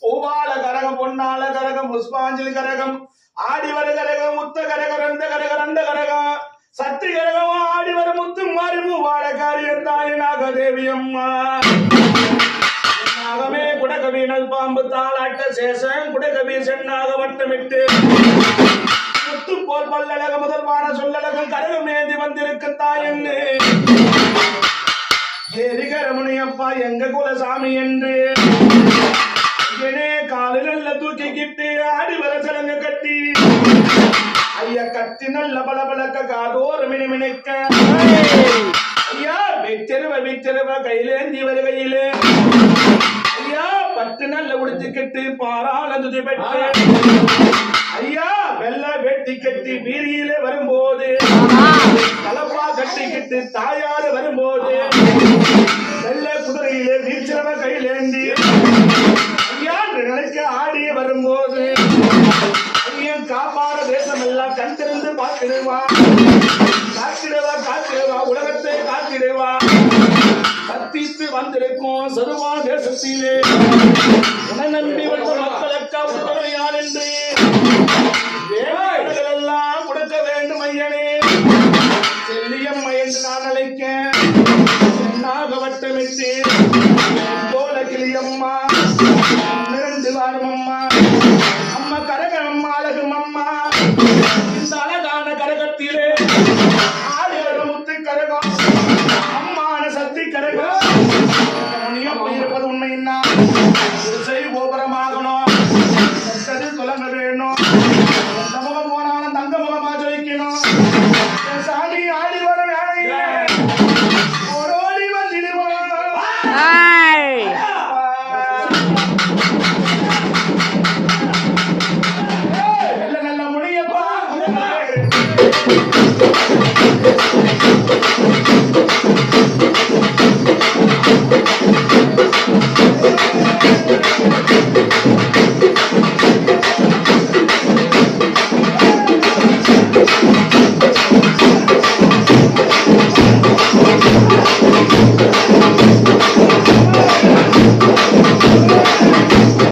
பூவால கரகம் பொன்னால கரகம் புஷ்பாஞ்சலி கரகம் ஆடிவர கரகம் முத்த கரகம் ரந்த கரகம் ரண்ட கரகம் சக்தி கரகம் ஆடிவர முத்து மாறி பூவால காரியத்தாயினாக தேவி அம்மா நாகமே குடகவீனல் பாம்பு தாளாட்ட சேசன் குடகவி சென்னாக வட்டமிட்டு முத்து போல் பல்லழக முதல்வான சொல்லழகம் கரகம் ஏந்தி வந்திருக்கு தாயன்னு ஏரிகரமுனியப்பா எங்க குலசாமி என்று காலில் நல்ல தூக்கிக்கிட்டு ஆடி வர சலங்க கட்டி ஐயா கத்தி நல்ல பலபலக்க காதோர் மினிமினிக்க ஐயா வெச்சருவ கையிலேந்தி வருகையிலே ஐயா பத்து நல்ல உடுத்திக்கிட்டு பாராள துதி பெற்று ஐயா வெள்ள வெட்டி கட்டி வீதியிலே வரும்போது தலப்பா கட்டிக்கிட்டு தாயாரு வரும்போது வெள்ள குதிரையிலே வீச்சரவ கையிலேந்தி நினைக்க ஆடிய வரும்போது ஐயன் காப்பாட தேசம் எல்லாம் கண் திறந்து பார்த்திடுவா காத்திடுவா உலகத்தை காத்திடுவா கத்தித்து வந்திருக்கும் சருவா தேசத்திலே உன நம்பி வந்த மக்களுக்கா உடனே யார் என்று வேலைகள் எல்லாம் கொடுக்க வேண்டும் ஐயனே செல்லியம்மா என்று நான் அழைக்க என்னாக வட்டமிட்டு போல கிளியம்மா அம்மா அம்மா கரகம் அம்மா அழகும் அம்மா இந்த அழகான கரகத்திலே ஆடி வரும் முத்து கரகம் அம்மான சக்தி கரகம் இருப்பது உண்மையின்னா கோபுரமாகணும் தொலங்க வேணும் சமூகம்